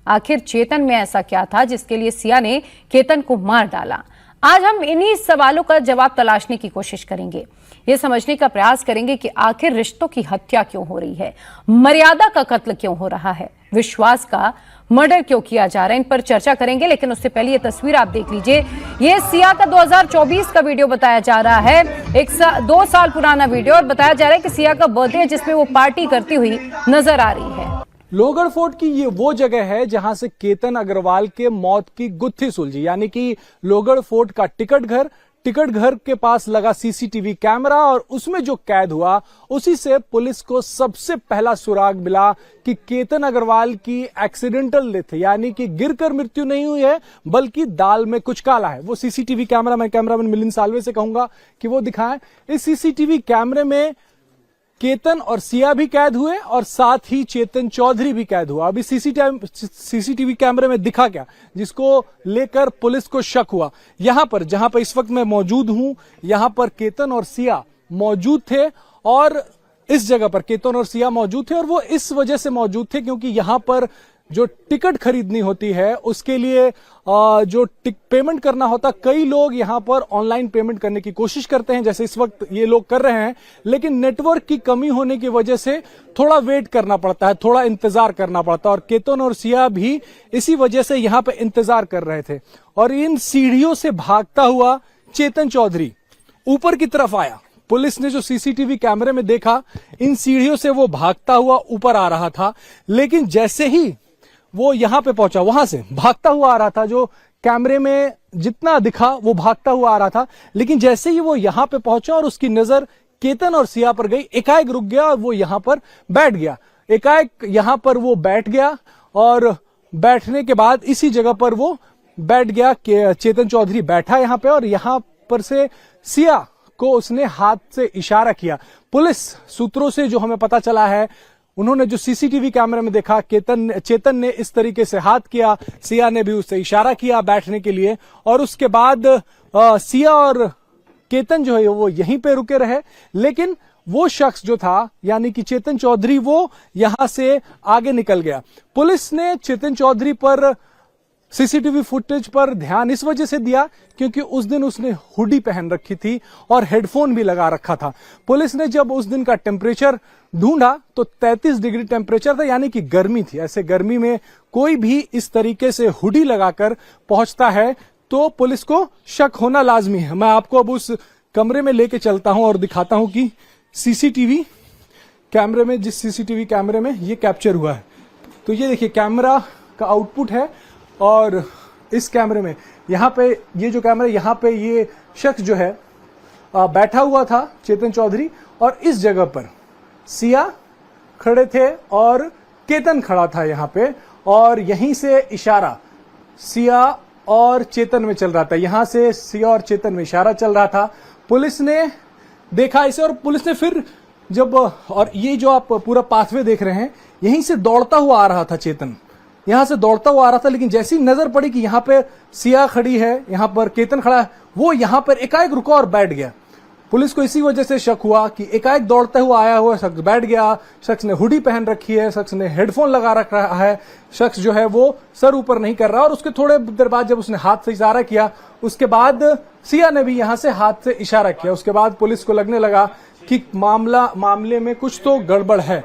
आखिर चेतन में ऐसा क्या था जिसके लिए सिया ने केतन को मार डाला? आज हम इन्हीं सवालों का जवाब तलाशने की कोशिश करेंगे। ये समझने का प्रयास करेंगे कि आखिर रिश्तों की हत्या क्यों हो रही है, मर्यादा का कत्ल क्यों हो रहा है, विश्वास का मर्डर क्यों किया जा रहा है। इन पर चर्चा करेंगे, लेकिन उससे पहले ये तस्वीर आप देख लीजिए। ये सिया का 2024 का वीडियो बताया जा रहा है, 2 साल पुराना वीडियो, और बताया जा रहा है कि सिया का बर्थडे है जिसमें वो पार्टी करती हुई नजर आ रही है। लोहगढ़ फोर्ट की ये वो जगह है जहां से केतन अग्रवाल के मौत की गुत्थी सुलझी, यानी कि लोहगढ़ फोर्ट का टिकट घर के पास लगा सीसीटीवी कैमरा, और उसमें जो कैद हुआ उसी से पुलिस को सबसे पहला सुराग मिला कि केतन अग्रवाल की एक्सीडेंटल डेथ, यानी कि गिरकर मृत्यु नहीं हुई है बल्कि दाल में कुछ काला है। वो सीसीटीवी कैमरा, मैं कैमरामैन मिलिंद सालवे से कहूंगा कि वो दिखाएं। इस सीसीटीवी कैमरे में केतन और सिया भी कैद हुए और साथ ही चेतन चौधरी भी कैद हुआ। अभी सीसीटीवी कैमरे में दिखा क्या जिसको लेकर पुलिस को शक हुआ? यहां पर जहां पर इस वक्त मैं मौजूद हूं, यहां पर केतन और सिया मौजूद थे, और इस जगह पर केतन और सिया मौजूद थे, और वो इस वजह से मौजूद थे क्योंकि यहां पर जो टिकट खरीदनी होती है उसके लिए जो पेमेंट करना होता, कई लोग यहां पर ऑनलाइन पेमेंट करने की कोशिश करते हैं जैसे इस वक्त ये लोग कर रहे हैं, लेकिन नेटवर्क की कमी होने की वजह से थोड़ा वेट करना पड़ता है, थोड़ा इंतजार करना पड़ता है, और केतन और सिया भी इसी वजह से यहां पर इंतजार कर रहे थे। और इन सीढ़ियों से भागता हुआ चेतन चौधरी ऊपर की तरफ आया। पुलिस ने जो सीसीटीवी कैमरे में देखा, इन सीढ़ियों से वो भागता हुआ ऊपर आ रहा था, लेकिन जैसे ही वो यहां पे पहुंचा, वहां से भागता हुआ आ रहा था, जो कैमरे में जितना दिखा वो भागता हुआ आ रहा था, लेकिन जैसे ही वो यहां पे पहुंचा और उसकी नजर केतन और सिया पर गई, एकाएक रुक गया और वो यहां पर बैठ गया। एकाएक यहां पर वो बैठ गया, और बैठने के बाद इसी जगह पर वो बैठ गया। चेतन चौधरी बैठा यहां पे, और यहां पर से सिया को उसने हाथ से इशारा किया। पुलिस सूत्रों से जो हमें पता चला है, उन्होंने जो सीसीटीवी कैमरे में देखा, चेतन ने इस तरीके से हाथ किया, सिया ने भी उससे इशारा किया बैठने के लिए, और उसके बाद सिया और केतन जो है वो यहीं पे रुके रहे। लेकिन वो शख्स जो था, यानी कि चेतन चौधरी, वो यहां से आगे निकल गया। पुलिस ने चेतन चौधरी पर सीसीटीवी फुटेज पर ध्यान इस वजह से दिया क्योंकि उस दिन उसने हुडी पहन रखी थी और हेडफोन भी लगा रखा था। पुलिस ने जब उस दिन का टेम्परेचर ढूंढा तो 33 डिग्री टेम्परेचर था, यानी कि गर्मी थी। ऐसे गर्मी में कोई भी इस तरीके से हुडी लगाकर पहुंचता है तो पुलिस को शक होना लाजमी है। मैं आपको अब उस कमरे में लेके चलता हूं और दिखाता हूं कि सीसीटीवी कैमरे में, जिस सीसीटीवी कैमरे में ये कैप्चर हुआ है, तो ये देखिए कैमरा का आउटपुट है, और इस कैमरे में यहां पे ये जो कैमरा, यहां पे ये शख्स जो है बैठा हुआ था, चेतन चौधरी, और इस जगह पर सिया खड़े थे और केतन खड़ा था यहां पे, और यहीं से इशारा सिया और चेतन में चल रहा था। यहां से सिया और चेतन में इशारा चल रहा था। पुलिस ने देखा इसे, और पुलिस ने फिर जब, और ये जो आप पूरा पाथवे देख रहे हैं, यहीं से दौड़ता हुआ आ रहा था चेतन, यहां से दौड़ता हुआ आ रहा था, लेकिन जैसी नजर पड़ी कि यहां पे सिया खड़ी है, यहां पर केतन खड़ा है, वो यहां पर एकाएक रुका और बैठ गया। पुलिस को इसी वजह से शक हुआ कि एकाएक दौड़ते हुआ आया हुआ शख्स बैठ गया। शख्स ने हुडी पहन रखी है, शख्स ने हेडफोन लगा रखा है, शख्स जो है वो सर ऊपर नहीं कर रहा, और उसके थोड़े देर बाद जब उसने हाथ से इशारा किया, उसके बाद सिया ने भी यहां से हाथ से इशारा किया। उसके बाद पुलिस को लगने लगा कि मामले में कुछ तो गड़बड़ है।